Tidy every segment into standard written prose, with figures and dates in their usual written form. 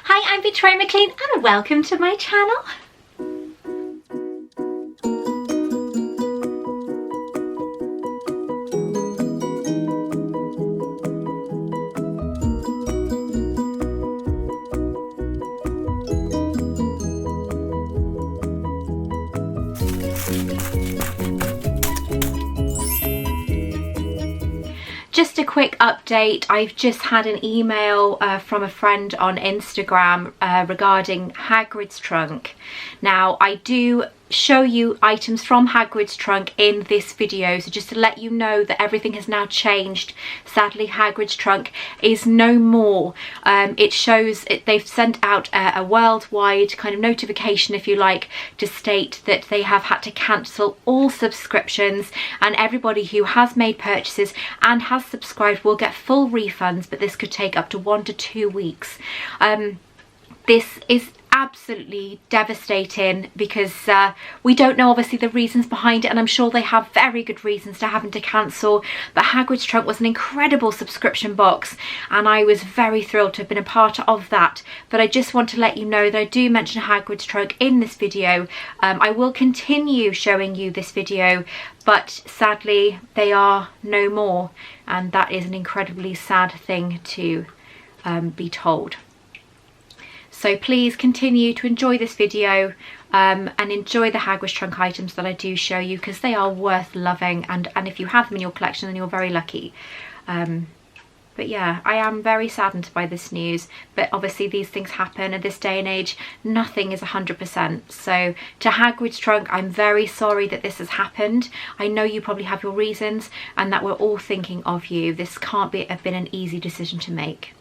Hi, I'm Victoria Maclean and welcome to my channel. Just a quick update. I've just had an email from a friend on Instagram regarding Hagrid's trunk. Now, I do show you items from Hagrid's trunk in this video, so just to let you know that everything has now changed. Sadly, Hagrid's trunk is no more. It shows they've sent out a worldwide kind of notification, if you like, to state that they have had to cancel all subscriptions, and everybody who has made purchases and has subscribed will get full refunds, but this could take up to 1 to 2 weeks. This is absolutely devastating because we don't know obviously the reasons behind it, and I'm sure they have very good reasons to having to cancel, but Hagrid's trunk was an incredible subscription box and I was very thrilled to have been a part of that. But I just want to let you know that I do mention Hagrid's trunk in this video. I will continue showing you this video, but sadly they are no more, and that is an incredibly sad thing to be told. So please continue to enjoy this video and enjoy the Hagrid's trunk items that I do show you, because they are worth loving, and if you have them in your collection then you're very lucky. But yeah, I am very saddened by this news, but obviously these things happen at this day and age. Nothing is 100%. So to Hagrid's trunk, I'm very sorry that this has happened. I know you probably have your reasons and that we're all thinking of you. This can't have been an easy decision to make.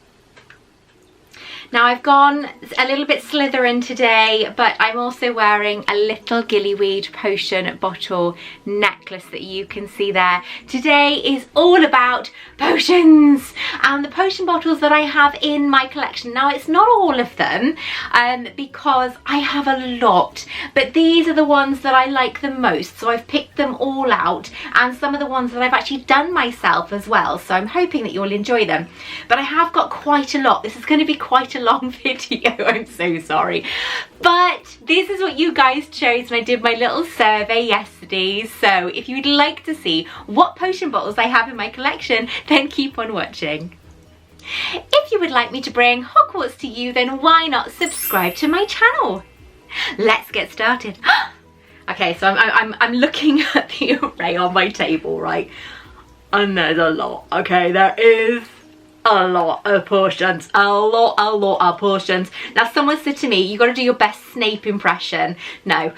Now, I've gone a little bit Slytherin today, but I'm also wearing a little gillyweed potion bottle necklace that you can see there. Today is all about potions and the potion bottles that I have in my collection. Now, it's not all of them because I have a lot, but these are the ones that I like the most. So I've picked them all out, and some of the ones that I've actually done myself as well. So I'm hoping that you'll enjoy them. But I have got quite a lot. This is going to be quite a long video, I'm so sorry, but this is what you guys chose when I did my little survey yesterday. So if you'd like to see what potion bottles I have in my collection, then keep on watching. If you would like me to bring Hogwarts to you, then why not subscribe to my channel? Let's get started. Okay, so I'm looking at the array on my table, right, and there's a lot. Okay, there is a lot of potions, a lot of potions. Now, someone said to me, you got to do your best Snape impression. No.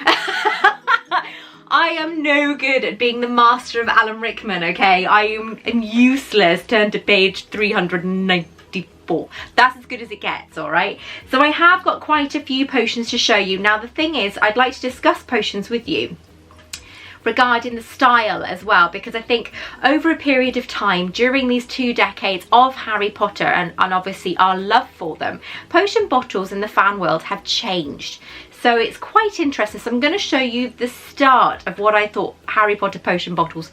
I am no good at being the master of Alan Rickman, okay? I am useless. Turn to page 394. That's as good as it gets, all right? So I have got quite a few potions to show you. Now, the thing is, I'd like to discuss potions with you regarding the style as well, because I think over a period of time during these 2 decades of Harry Potter and obviously our love for them, potion bottles in the fan world have changed. So it's quite interesting. So I'm going to show you the start of what I thought Harry Potter potion bottles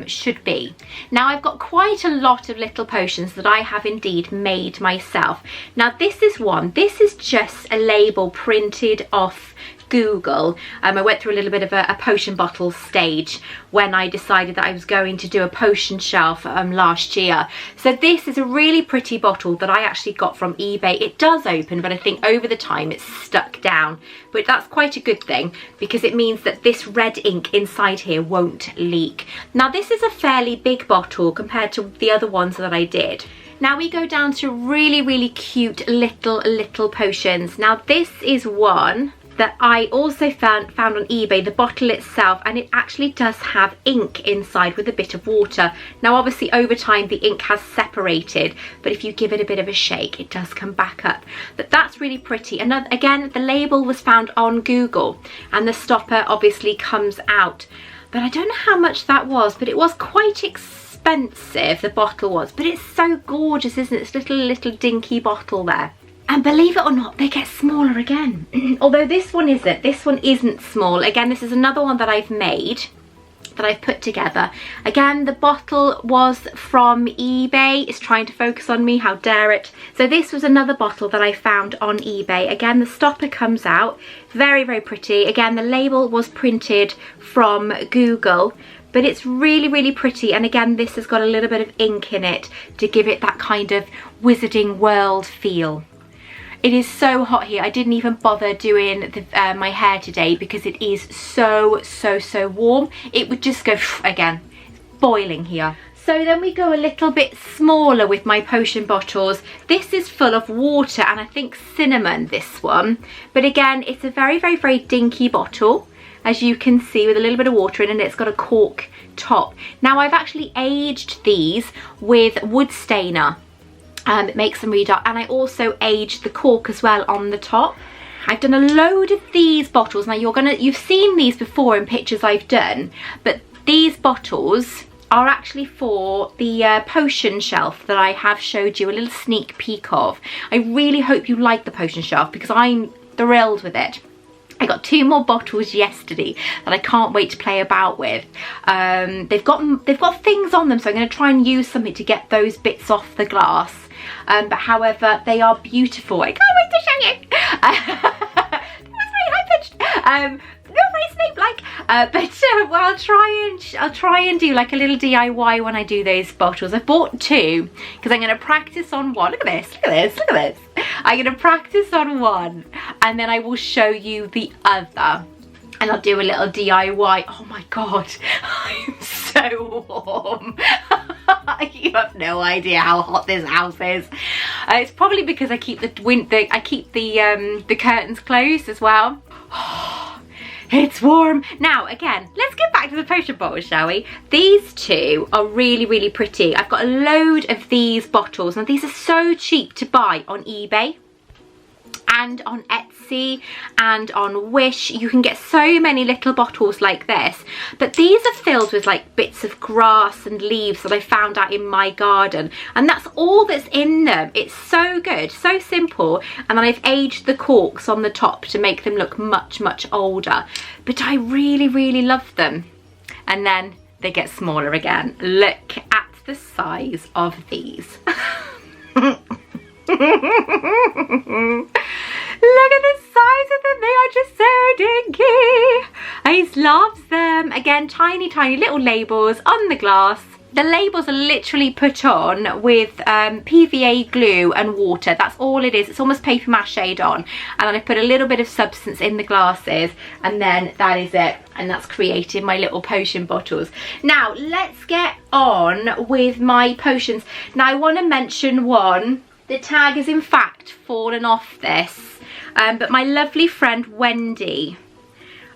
should be. Now, I've got quite a lot of little potions that I have indeed made myself. Now, this is one. This is just a label printed off Google. I went through a little bit of a potion bottle stage when I decided that I was going to do a potion shelf last year. So this is a really pretty bottle that I actually got from eBay. It does open, but I think over the time it's stuck down, but that's quite a good thing because it means that this red ink inside here won't leak. Now, this is a fairly big bottle compared to the other ones that I did. Now we go down to really cute little potions. Now, this is one that I also found on eBay, the bottle itself, and it actually does have ink inside with a bit of water. Now, obviously over time the ink has separated, but if you give it a bit of a shake it does come back up. But that's really pretty. And again, the label was found on Google and the stopper obviously comes out, but I don't know how much that was, but it was quite expensive, the bottle was. But it's so gorgeous, isn't it? This little dinky bottle there. And believe it or not, they get smaller again. Although this one isn't small. Again, this is another one that I've made. that I've put together. Again, the bottle was from eBay. It's trying to focus on me, how dare it. So this was another bottle that I found on eBay. Again, the stopper comes out, very, very pretty. Again, the label was printed from Google, but it's really, really pretty. And again, this has got a little bit of ink in it to give it that kind of Wizarding World feel. It is so hot here. I didn't even bother doing my hair today because it is so warm. It would just go again. It's boiling here. So then we go a little bit smaller with my potion bottles. This is full of water and I think cinnamon, this one. But again, it's a very, very, very dinky bottle, as you can see, with a little bit of water in it, and it's got a cork top. Now I've actually aged these with wood stainer. It makes them really dark, and I also aged the cork as well on the top. I've done a load of these bottles. Now you've seen these before in pictures I've done, but these bottles are actually for the potion shelf that I have showed you a little sneak peek of. I really hope you like the potion shelf because I'm thrilled with it. I got 2 more bottles yesterday that I can't wait to play about with. They've got things on them, so I'm going to try and use something to get those bits off the glass. But however, they are beautiful. I can't wait to show you. That was very high-pitched. Not very Snape-like. Well, I'll try and do like a little DIY when I do those bottles. I bought 2 because I'm going to practice on one. Look at this. Look at this. Look at this. I'm going to practice on one, and then I will show you the other. And I'll do a little DIY. Oh my God, I'm so warm. You have no idea how hot this house is. It's probably because I keep the curtains closed as well. It's warm. Now again, let's get back to the potion bottles, shall we? These 2 are really, really pretty. I've got a load of these bottles, and these are so cheap to buy on eBay and on Etsy and on Wish. You can get so many little bottles like this, but these are filled with like bits of grass and leaves that I found out in my garden, and that's all that's in them. It's so good, so simple, and then I've aged the corks on the top to make them look much, much older, but I really, really love them. And then they get smaller again. Look at the size of these. Look at the size of them. They are just so dinky. I love them. Again, tiny, tiny little labels on the glass. The labels are literally put on with PVA glue and water. That's all it is. It's almost paper mache on. And then I put a little bit of substance in the glasses, and then that is it. And that's created my little potion bottles. Now, let's get on with my potions. Now, I want to mention one. The tag has in fact fallen off this, but my lovely friend Wendy,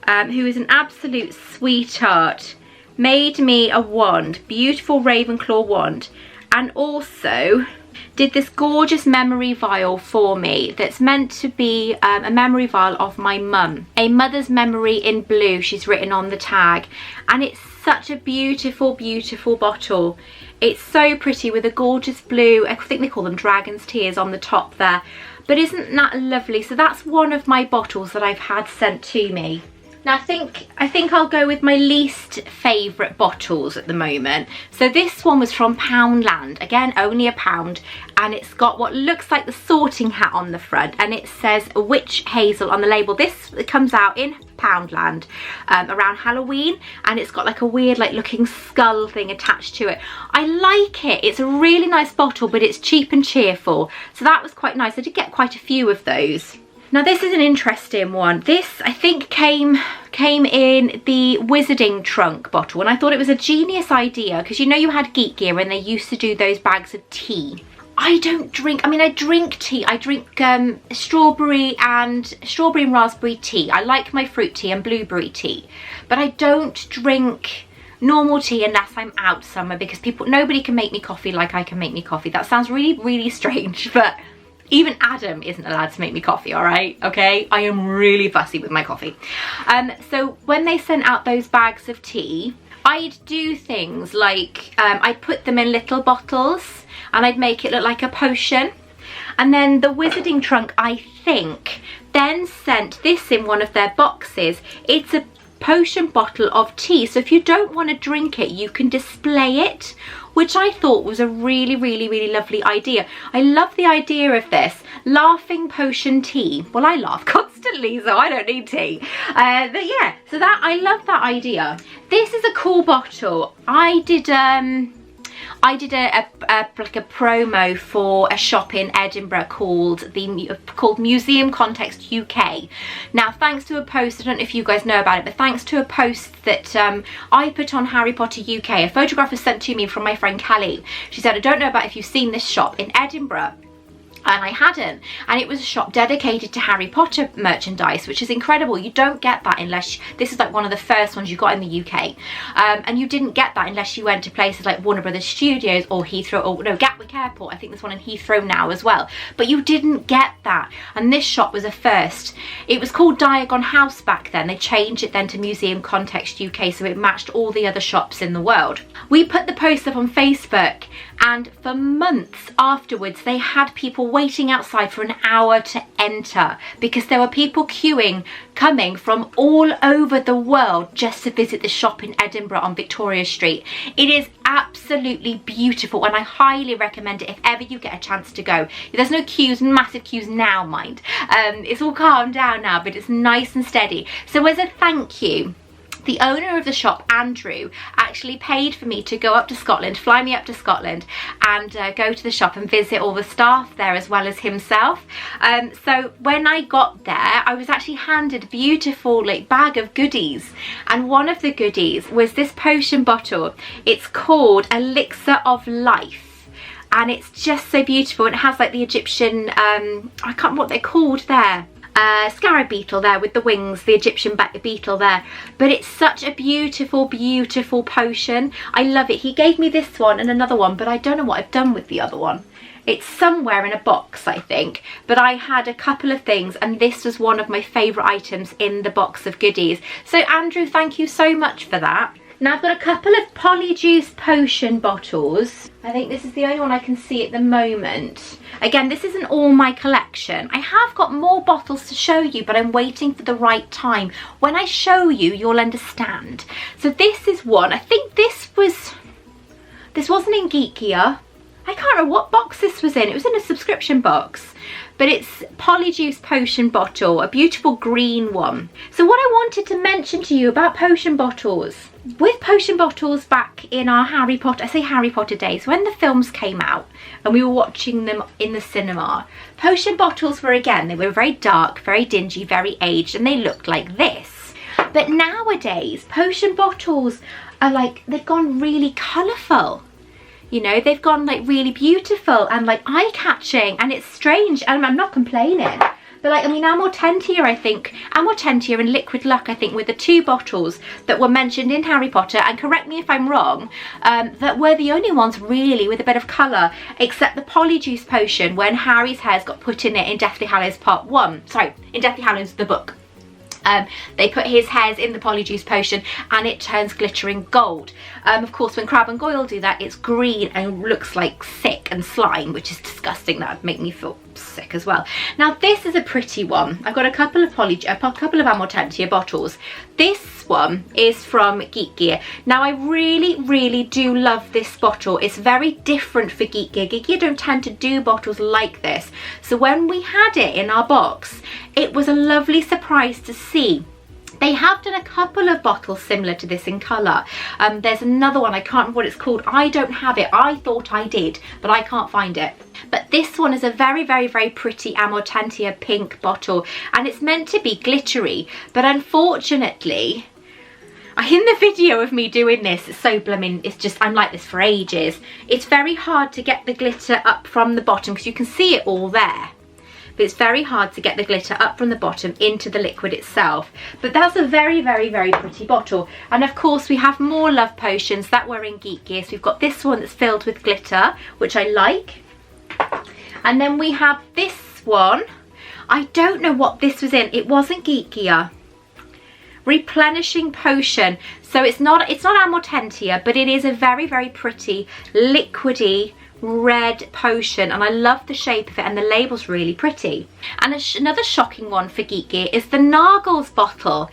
who is an absolute sweetheart, made me a wand, beautiful Ravenclaw wand, and also did this gorgeous memory vial for me that's meant to be a memory vial of my mum. A mother's memory in blue, she's written on the tag, and it's such a beautiful, beautiful bottle. It's so pretty with a gorgeous blue, I think they call them dragon's tears on the top there. But isn't that lovely? So that's one of my bottles that I've had sent to me. Now I think I'll go with my least favourite bottles at the moment. So this one was from Poundland, again only £1, and it's got what looks like the sorting hat on the front, and it says witch hazel on the label. This comes out in Poundland around Halloween, and it's got like a weird like looking skull thing attached to it. I like it. It's a really nice bottle, but it's cheap and cheerful, so that was quite nice. I did get quite a few of those. Now this is an interesting one. This I think came in the Wizarding trunk bottle, and I thought it was a genius idea because you know you had Geek Gear and they used to do those bags of tea. I don't drink, I mean I drink tea. I drink strawberry and raspberry tea. I like my fruit tea and blueberry tea, but I don't drink normal tea unless I'm out somewhere because nobody can make me coffee like I can make me coffee. That sounds really, really strange, but even Adam isn't allowed to make me coffee, all right? Okay, I am really fussy with my coffee. So when they sent out those bags of tea, I'd do things like I'd put them in little bottles and I'd make it look like a potion. And then the Wizarding trunk, I think, then sent this in one of their boxes. It's a potion bottle of tea. So if you don't want to drink it, you can display it, which I thought was a really, really, really lovely idea. I love the idea of this. Laughing potion tea. Well, I laugh constantly, so I don't need tea. But yeah, so that, I love that idea. This is a cool bottle. I did like a promo for a shop in Edinburgh called Museum Context UK. Now, thanks to a post, I don't know if you guys know about it, but thanks to a post that I put on Harry Potter UK, a photograph was sent to me from my friend Kelly. She said, I don't know about if you've seen this shop in Edinburgh. And I hadn't, and it was a shop dedicated to Harry Potter merchandise, which is incredible. You don't get that unless this is like one of the first ones you got in the UK, and you didn't get that unless you went to places like Warner Brothers Studios or Heathrow, or no, Gatwick Airport. I think there's one in Heathrow now as well, but you didn't get that, and this shop was a first. It was called Diagon House back then. They changed it then to Museum Context UK, so it matched all the other shops in the world. We put the post up on Facebook, and for months afterwards they had people waiting outside for an hour to enter because there were people queuing coming from all over the world just to visit the shop in Edinburgh on Victoria Street. It is absolutely beautiful, and I highly recommend it if ever you get a chance to go. There's no queues, massive queues now, mind. It's all calmed down now, but it's nice and steady. So as a thank you, the owner of the shop, Andrew, actually paid for me to go up to Scotland, fly me up to Scotland, and go to the shop and visit all the staff there as well as himself. So when I got there, I was actually handed a beautiful bag of goodies, and one of the goodies was this potion bottle. It's called Elixir of Life, and it's just so beautiful. It has like the Egyptian, I can't remember what they're called there. Scarab beetle there with the wings, the Egyptian beetle there, but it's such a beautiful, beautiful potion. I love it. He gave me this one and another one, but I don't know what I've done with the other one. It's somewhere in a box, I think, but I had a couple of things, and this was one of my favourite items in the box of goodies. So Andrew, thank you so much for that. Now I've got a couple of Polyjuice potion bottles. I think this is the only one I can see at the moment. Again, this isn't all my collection. I have got more bottles to show you, but I'm waiting for the right time. When I show you, you'll understand. So this is one. I think this wasn't in Geek Gear. I can't remember what box this was in. It was in a subscription box. But it's Polyjuice potion bottle, a beautiful green one. So what I wanted to mention to you about potion bottles, with potion bottles back in our Harry Potter days, when the films came out and we were watching them in the cinema, potion bottles were, again, they were very dark, very dingy, very aged, and they looked like this. But nowadays, potion bottles are like, they've gone really colourful. You know, they've gone like really beautiful and like eye-catching, and it's strange, and I'm not complaining. But like, I mean, Amortentia and Liquid Luck, I think, were the two bottles that were mentioned in Harry Potter, and correct me if I'm wrong, that were the only ones really with a bit of colour, except the Polyjuice potion when Harry's hairs got put in it in Deathly Hallows Part 1. Sorry, in Deathly Hallows the book. They put his hairs in the Polyjuice potion and it turns glittering gold. Of course, when Crabbe and Goyle do that, it's green and looks like sick and slime, which is disgusting. That would make me feel sick as well. Now this is a pretty one. I've got a couple of Amortentia bottles. This one is from Geek Gear. Now I really do love this bottle. It's very different for Geek Gear. Geek Gear don't tend to do bottles like this. So when we had it in our box, it was a lovely surprise to see. They have done a couple of bottles similar to this in colour. There's another one, I can't remember what it's called. I don't have it. I thought I did, but I can't find it. But this one is a very pretty Amortentia pink bottle, and it's meant to be glittery, but unfortunately, in the video of me doing this, it's so blooming, it's just, I'm like this for ages. It's very hard to get the glitter up from the bottom because you can see it all there. But it's very hard to get the glitter up from the bottom into the liquid itself. But that's a very pretty bottle. And of course we have more love potions that were in Geek Gear. So we've got this one that's filled with glitter, which I like. And then we have this one. I don't know what this was in. It wasn't Geek Gear. Replenishing potion. So it's not Amortentia, but it is a very pretty liquidy red potion, and I love the shape of it, and the label's really pretty. And another shocking one for Geek Gear is the Nargles bottle.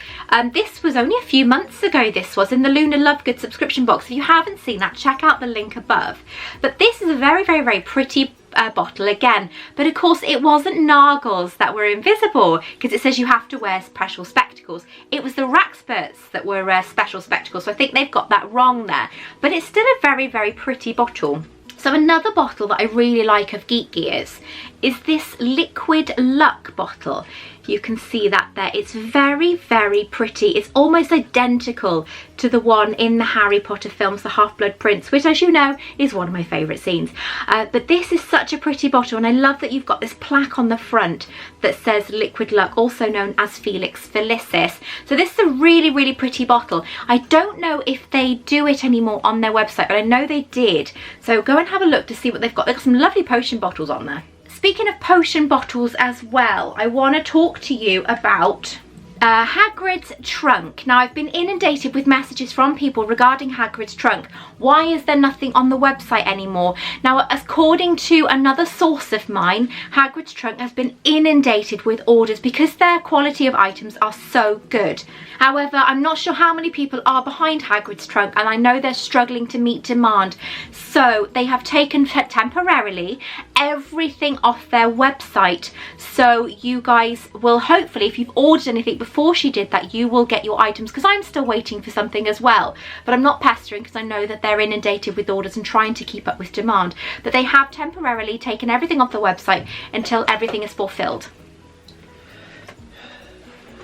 This was only a few months ago, this was in the Luna Lovegood subscription box. If you haven't seen that, check out the link above. But this is a very, very, very pretty bottle again, but of course it wasn't Nargles that were invisible, because it says you have to wear special spectacles. It was the Raxperts that were special spectacles, so I think they've got that wrong there, but it's still a very, very pretty bottle. So another bottle that I really like of Geek Gears is this Liquid Luck bottle. You can see that there. It's very, very pretty. It's almost identical to the one in the Harry Potter films, the Half-Blood Prince, which, as you know, is one of my favourite scenes. But this is such a pretty bottle, and I love that you've got this plaque on the front that says Liquid Luck, also known as Felix Felicis. So this is a really, really pretty bottle. I don't know if they do it anymore on their website, but I know they did. So go and have a look to see what they've got. They've got some lovely potion bottles on there. Speaking of potion bottles as well, I want to talk to you about Hagrid's trunk. Now, I've been inundated with messages from people regarding Hagrid's trunk. Why is there nothing on the website anymore? Now, according to another source of mine, Hagrid's trunk has been inundated with orders because their quality of items are so good. However, I'm not sure how many people are behind Hagrid's trunk, and I know they're struggling to meet demand. So they have taken temporarily everything off their website. So you guys will hopefully, if you've ordered anything before she did that, you will get your items, because I'm still waiting for something as well. But I'm not pestering because I know that they're inundated with orders and trying to keep up with demand. But they have temporarily taken everything off the website until everything is fulfilled.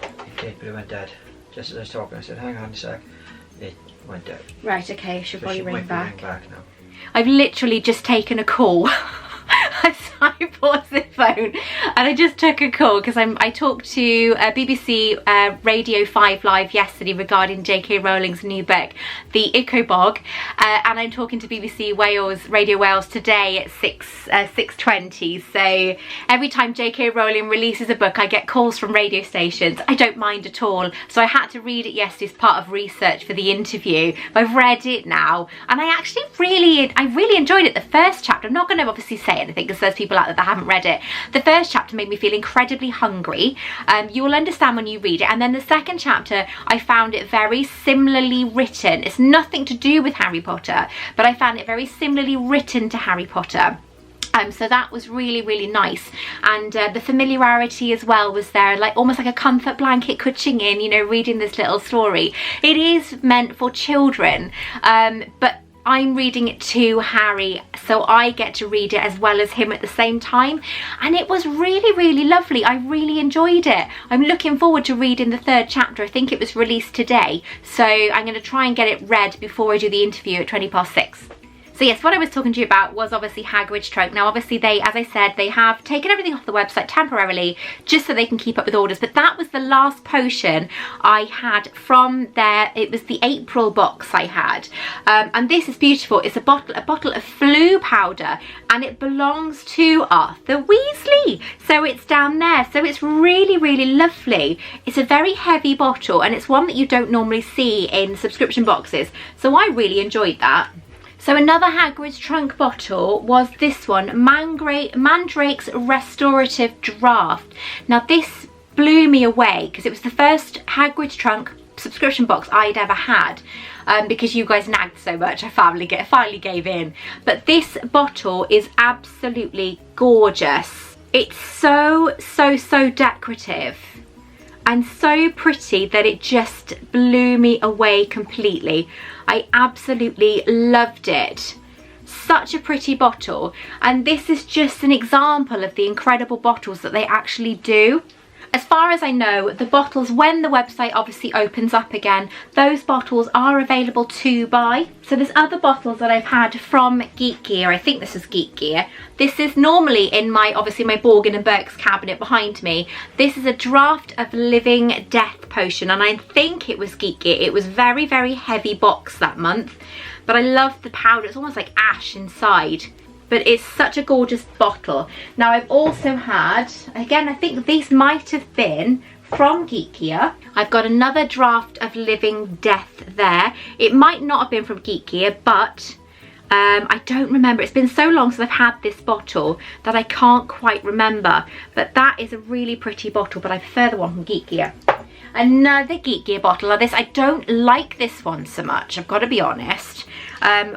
It did, but it went dead. Just as I was talking, I said, hang on a sec. It went dead. Right, okay, I should probably ring back. Now. I've literally just taken a call. I paused the phone and I just took a call because I talked to BBC Radio 5 Live yesterday regarding JK Rowling's new book, The Icobog, and I'm talking to BBC Wales, Radio Wales today at 6:20. So every time JK Rowling releases a book, I get calls from radio stations. I don't mind at all. So I had to read it yesterday as part of research for the interview. I've read it now, and I actually really enjoyed it. The first chapter, I'm not going to obviously say anything because there's people out there that haven't read it. The first chapter made me feel incredibly hungry. You will understand when you read it. And then the second chapter, I found it very similarly written. It's nothing to do with Harry Potter, but I found it very similarly written to Harry Potter. So that was really, really nice. And the familiarity as well was there, like almost like a comfort blanket cushion in, you know, reading this little story. It is meant for children, but I'm reading it to Harry, so I get to read it as well as him at the same time, and it was really, really lovely. I really enjoyed it. I'm looking forward to reading the third chapter. I think it was released today, so I'm going to try and get it read before I do the interview at 6:20. So yes, what I was talking to you about was obviously Hagrid's trunk. Now obviously they, as I said, they have taken everything off the website temporarily just so they can keep up with orders. But that was the last potion I had from there. It was the April box I had. And this is beautiful. It's a bottle of Floo powder, and it belongs to Arthur Weasley. So it's down there. So it's really, really lovely. It's a very heavy bottle, and it's one that you don't normally see in subscription boxes. So I really enjoyed that. So another Hagrid's trunk bottle was this one, Mandrake's Restorative Draft. Now this blew me away because it was the first Hagrid's trunk subscription box I'd ever had, because you guys nagged so much I finally gave in. But this bottle is absolutely gorgeous. It's so decorative and so pretty that it just blew me away completely. I absolutely loved it. Such a pretty bottle, and this is just an example of the incredible bottles that they actually do. As far as I know, the bottles, when the website obviously opens up again, those bottles are available to buy. So there's other bottles that I've had from Geek Gear. I think this is Geek Gear. This is normally in my, obviously my Borgin and Burke's cabinet behind me. This is a Draft of Living Death potion, and I think it was Geek Gear. It was very, very heavy box that month, but I love the powder. It's almost like ash inside. But it's such a gorgeous bottle. Now I've also had, again, I think these might have been from Geek Gear. I've got another Draft of Living Death there. It might not have been from Geek Gear, but I don't remember. It's been so long since I've had this bottle that I can't quite remember. But that is a really pretty bottle, but I prefer the one from Geek Gear. Another Geek Gear bottle. Now this, I don't like this one so much, I've got to be honest.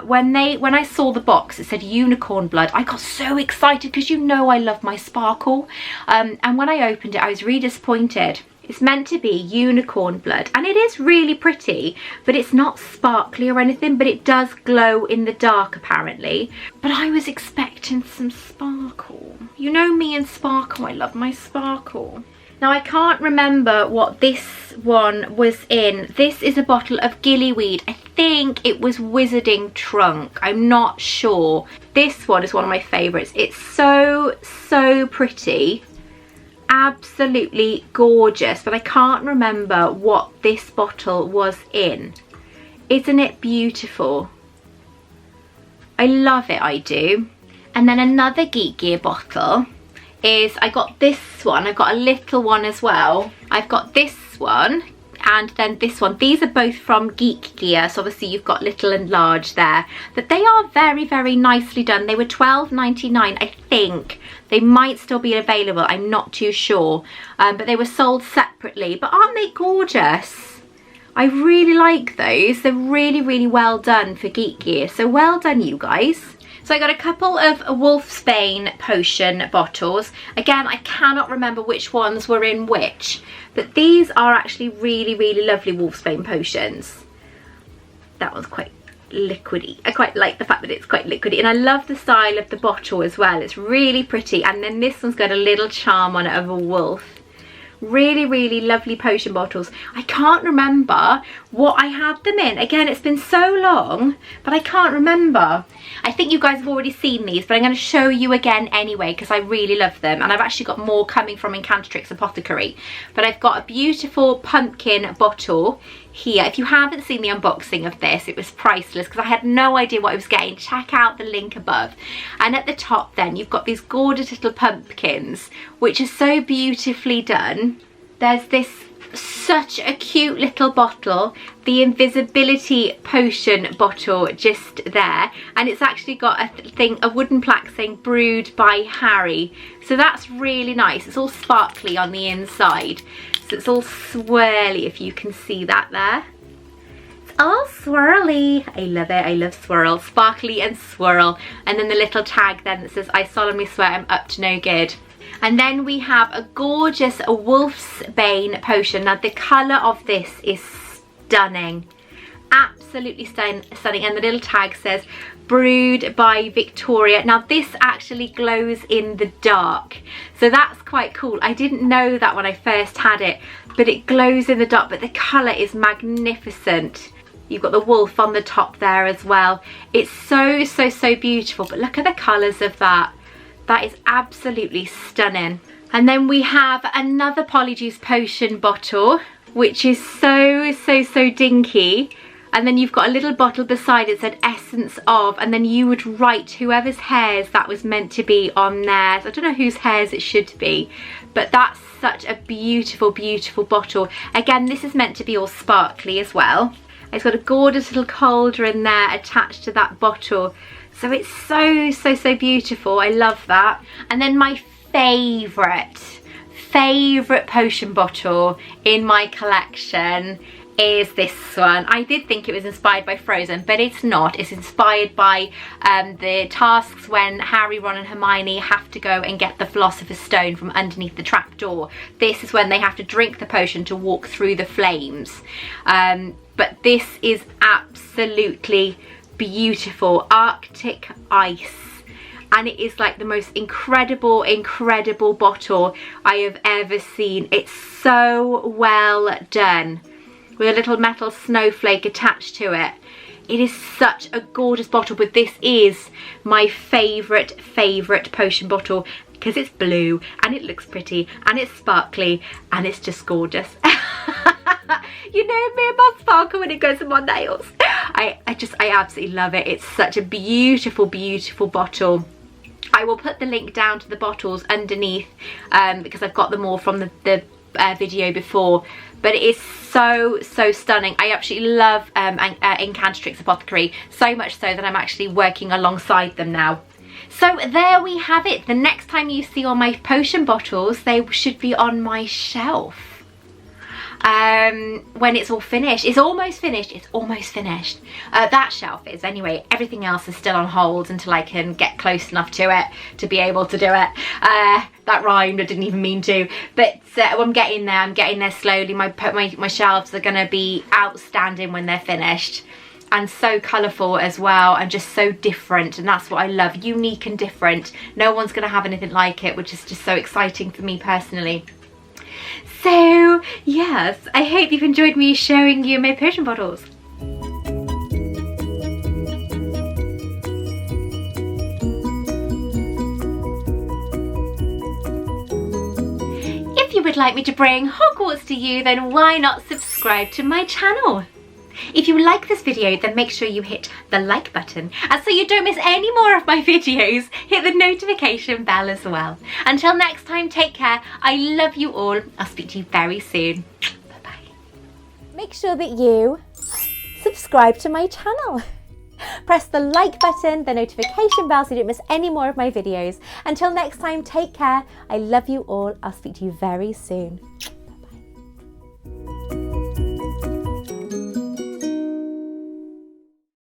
When I saw the box, it said unicorn blood. I got so excited because you know I love my sparkle. And when I opened it, I was really disappointed. It's meant to be unicorn blood, and it is really pretty, but it's not sparkly or anything, but it does glow in the dark apparently. But I was expecting some sparkle. You know me and sparkle, I love my sparkle. Now I can't remember what this one was in. This is a bottle of gillyweed. I think it was Wizarding Trunk. I'm not sure. This one is one of my favourites. It's so pretty. Absolutely gorgeous, but I can't remember what this bottle was in. Isn't it beautiful? I love it, I do. And then another Geek Gear bottle is, I got this one. I've got a little one as well. I've got this one and then this one. These are both from Geek Gear, so obviously you've got little and large there. But they are very nicely done. They were £12.99, I think. They might still be available, I'm not too sure. But they were sold separately. But aren't they gorgeous? I really like those. They're really well done for Geek Gear. So well done, you guys. So I got a couple of Wolfsbane potion bottles. Again, I cannot remember which ones were in which, but these are actually really lovely Wolfsbane potions. That one's quite liquidy. I quite like the fact that it's quite liquidy, and I love the style of the bottle as well. It's really pretty, and then this one's got a little charm on it of a wolf. Really lovely potion bottles. I can't remember what I had them in. Again, it's been so long, but I can't remember. I think you guys have already seen these, but I'm going to show you again anyway because I really love them, and I've actually got more coming from Incantrix Apothecary. But I've got a beautiful pumpkin bottle here. If you haven't seen the unboxing of this, it was priceless because I had no idea what I was getting. Check out the link above. And at the top then you've got these gorgeous little pumpkins, which are so beautifully done. There's this such a cute little bottle, the invisibility potion bottle just there, and it's actually got a wooden plaque saying brewed by Harry. So that's really nice. It's all sparkly on the inside, so it's all swirly, if you can see that there. It's all swirly. I love it. I love swirl, sparkly and swirl. And then the little tag then that says I solemnly swear I'm up to no good. And then we have a gorgeous Wolfsbane potion. Now the colour of this is stunning, absolutely stunning, and the little tag says brewed by Victoria. Now this actually glows in the dark, so that's quite cool. I didn't know that when I first had it, but it glows in the dark, but the colour is magnificent. You've got the wolf on the top there as well. It's so beautiful, but look at the colours of that. That is absolutely stunning. And then we have another Polyjuice potion bottle, which is so dinky. And then you've got a little bottle beside it that said essence of, and then you would write whoever's hairs that was meant to be on there. So I don't know whose hairs it should be, but that's such a beautiful bottle. Again, this is meant to be all sparkly as well. It's got a gorgeous little cauldron there attached to that bottle. So it's so beautiful. I love that. And then my favourite potion bottle in my collection is this one. I did think it was inspired by Frozen, but it's not. It's inspired by the tasks when Harry, Ron and Hermione have to go and get the Philosopher's Stone from underneath the trapdoor. This is when they have to drink the potion to walk through the flames. But this is absolutely beautiful. Arctic ice, and it is like the most incredible bottle I have ever seen. It's so well done with a little metal snowflake attached to it. It is such a gorgeous bottle, but this is my favorite potion bottle because it's blue and it looks pretty and it's sparkly and it's just gorgeous. You know me about sparkle when it goes on my nails. I absolutely love it. It's such a beautiful bottle. I will put the link down to the bottles underneath because I've got them all from the video before, but it is so stunning. I absolutely love Incantatrix Apothecary, so much so that I'm actually working alongside them now. So there we have it. The next time you see all my potion bottles, they should be on my shelf when it's all finished. It's almost finished. It's almost finished. That shelf is anyway. Everything else is still on hold until I can get close enough to it to be able to do it. That rhymed. I didn't even mean to, but I'm getting there. I'm getting there slowly. My shelves are going to be outstanding when they're finished, and so colourful as well, and just so different, and that's what I love. Unique and different. No one's going to have anything like it, which is just so exciting for me personally. So yes, I hope you've enjoyed me showing you my potion bottles. If you would like me to bring Hogwarts to you, then why not subscribe to my channel? If you like this video, then make sure you hit the like button, and so you don't miss any more of my videos, hit the notification bell as well. Until next time, take care. I love you all. I'll speak to you very soon. Bye-bye. Make sure that you subscribe to my channel. Press the like button, the notification bell, so you don't miss any more of my videos. Until next time, take care. I love you all. I'll speak to you very soon.